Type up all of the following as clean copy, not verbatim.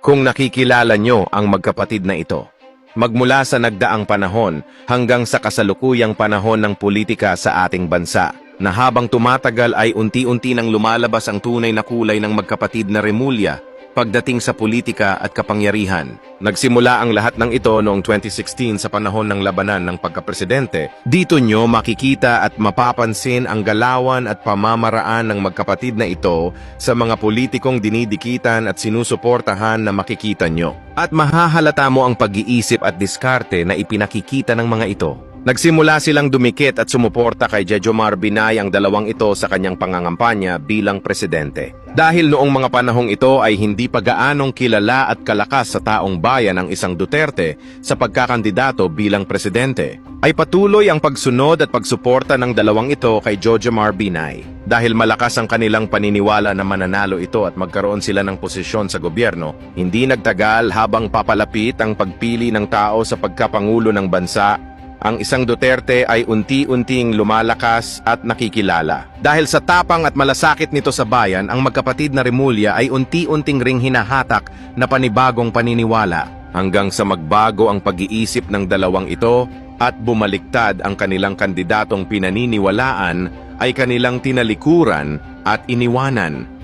kung nakikilala nyo ang magkapatid na ito. Magmula sa nagdaang panahon hanggang sa kasalukuyang panahon ng politika sa ating bansa, na habang tumatagal ay unti-unti nang lumalabas ang tunay na kulay ng magkapatid na Remulla pagdating sa politika at kapangyarihan. Nagsimula ang lahat ng ito noong 2016 sa panahon ng labanan ng pagkapresidente. Dito nyo makikita at mapapansin ang galawan at pamamaraan ng magkapatid na ito sa mga politikong dinidikitan at sinusuportahan na makikita nyo. At mahahalata mo ang pag-iisip at diskarte na ipinakikita ng mga ito. Nagsimula silang dumikit at sumuporta kay Jejomar Binay ang dalawang ito sa kanyang pangangampanya bilang presidente. Dahil noong mga panahong ito ay hindi pa gaanong kilala at kalakas sa taong bayan ang isang Duterte sa pagkakandidato bilang presidente, ay patuloy ang pagsunod at pagsuporta ng dalawang ito kay Jejomar Binay. Dahil malakas ang kanilang paniniwala na mananalo ito at magkaroon sila ng posisyon sa gobyerno, hindi nagtagal habang papalapit ang pagpili ng tao sa pagkapangulo ng bansa, ang isang Duterte ay unti-unting lumalakas at nakikilala. Dahil sa tapang at malasakit nito sa bayan, ang magkapatid na Remulla ay unti-unting ring hinahatak na panibagong paniniwala hanggang sa magbago ang pag-iisip ng dalawang ito at bumaliktad ang kanilang kandidatong pinaniniwalaan ay kanilang tinalikuran at iniwanan.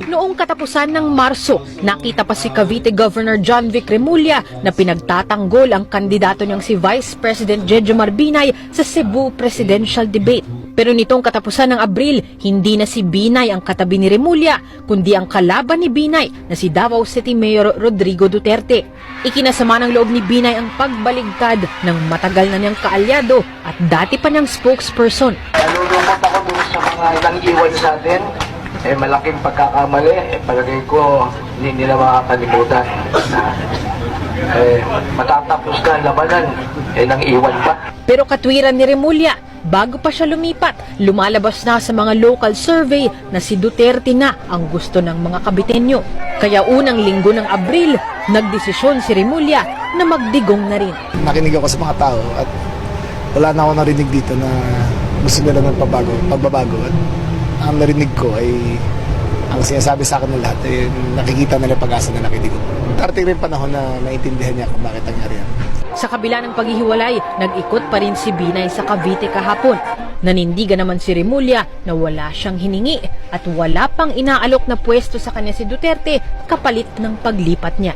Noong katapusan ng Marso, nakita pa si Cavite Governor John Vic Remulla na pinagtatanggol ang kandidato niyang si Vice President Jejomar Binay sa Cebu Presidential Debate. Pero nitong katapusan ng Abril, hindi na si Binay ang katabi ni Remulla, kundi ang kalaban ni Binay na si Davao City Mayor Rodrigo Duterte. Ikinasama ng loob ni Binay ang pagbaligtad ng matagal na niyang kaalyado at dati pa niyang spokesperson. Nalulungkot ako dun sa mga ilang iwan sa atin. Malaking pagkakamali, palagay ko hindi nila makakalimutan na matatapos na ang labanan, nang iwan pa. Pero katwiran ni Remulla, bago pa siya lumipat, lumalabas na sa mga local survey na si Duterte na ang gusto ng mga Kabitenyo. Kaya unang linggo ng Abril, nagdesisyon si Remulla na magdigong na rin. Nakinig ako sa mga tao at wala na ako narinig dito na gusto nila ng pagbabago. At ang narinig ko ay ang sinasabi sa akin ng lahat ay nakikita nila pag-asa na nakinig ko. Darating rin panahon na naintindihan niya kung bakit nangyari yan. Sa kabila ng paghihiwalay, nag-ikot pa rin si Binay sa Cavite kahapon. Nanindigan naman si Remulla na wala siyang hiningi at wala pang inaalok na pwesto sa kanya si Duterte kapalit ng paglipat niya.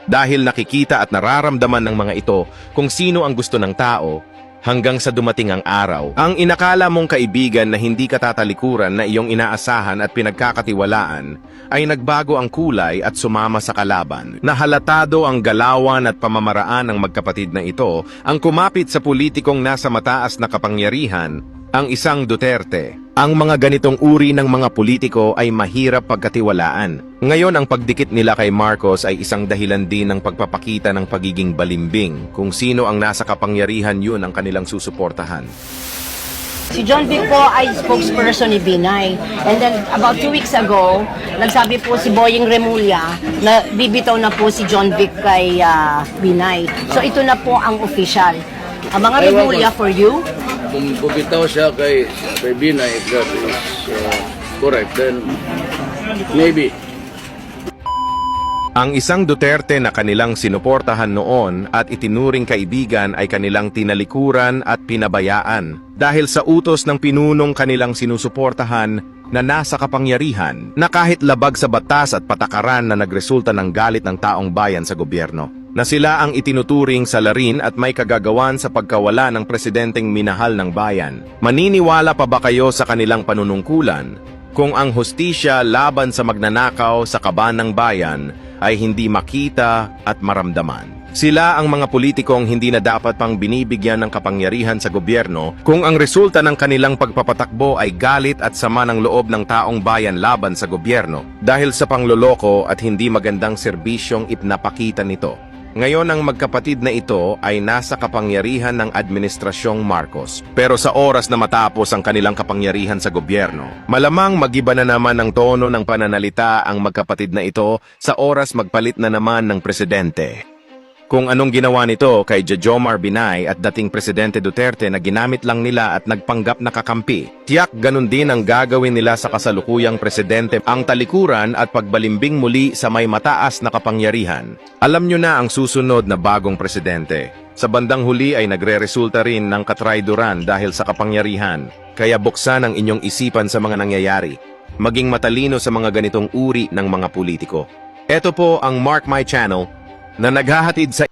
Dahil nakikita at nararamdaman ng mga ito kung sino ang gusto ng tao, hanggang sa dumating ang araw, ang inakala mong kaibigan na hindi ka tatalikuran na iyong inaasahan at pinagkakatiwalaan, ay nagbago ang kulay at sumama sa kalaban. Nahalatado ang galawan at pamamaraan ng magkapatid na ito ang kumapit sa politikong nasa mataas na kapangyarihan, ang isang Duterte. Ang mga ganitong uri ng mga politiko ay mahirap pagkatiwalaan. Ngayon ang pagdikit nila kay Marcos ay isang dahilan din ng pagpapakita ng pagiging balimbing kung sino ang nasa kapangyarihan, yun ang kanilang susuportahan. Si John Vic po ay spokesperson ni Binay. And then about 2 weeks ago, nagsabi po si Boying Remulla na bibitaw na po si John Vic kay Binay. So ito na po ang official. Ang mga Remulla for you. Kung bumitaw siya kay Binay, if that is correct, then maybe. Ang isang Duterte na kanilang sinuportahan noon at itinuring kaibigan ay kanilang tinalikuran at pinabayaan dahil sa utos ng pinunong kanilang sinusuportahan na nasa kapangyarihan na kahit labag sa batas at patakaran na nagresulta ng galit ng taong bayan sa gobyerno, na sila ang itinuturing salarin at may kagagawan sa pagkawala ng presidenteng minahal ng bayan. Maniniwala pa ba kayo sa kanilang panunungkulan kung ang hustisya laban sa magnanakaw sa kaban ng bayan ay hindi makita at maramdaman? Sila ang mga politikong hindi na dapat pang binibigyan ng kapangyarihan sa gobyerno kung ang resulta ng kanilang pagpapatakbo ay galit at sama ng loob ng taong bayan laban sa gobyerno dahil sa pangloloko at hindi magandang serbisyong ipinapakita nito. Ngayon ang magkapatid na ito ay nasa kapangyarihan ng Administrasyong Marcos. Pero sa oras na matapos ang kanilang kapangyarihan sa gobyerno, malamang magiba na naman ang tono ng pananalita ang magkapatid na ito sa oras magpalit na naman ng presidente. Kung anong ginawa nito kay Jejomar Binay at dating Presidente Duterte na ginamit lang nila at nagpanggap na kakampi, tiyak ganun din ang gagawin nila sa kasalukuyang presidente, ang talikuran at pagbalimbing muli sa may mataas na kapangyarihan. Alam nyo na ang susunod na bagong presidente. Sa bandang huli ay nagre-resulta rin ng katrayduran dahil sa kapangyarihan. Kaya buksan ang inyong isipan sa mga nangyayari. Maging matalino sa mga ganitong uri ng mga politiko. Ito po ang Mark My Channel na naghahatid sa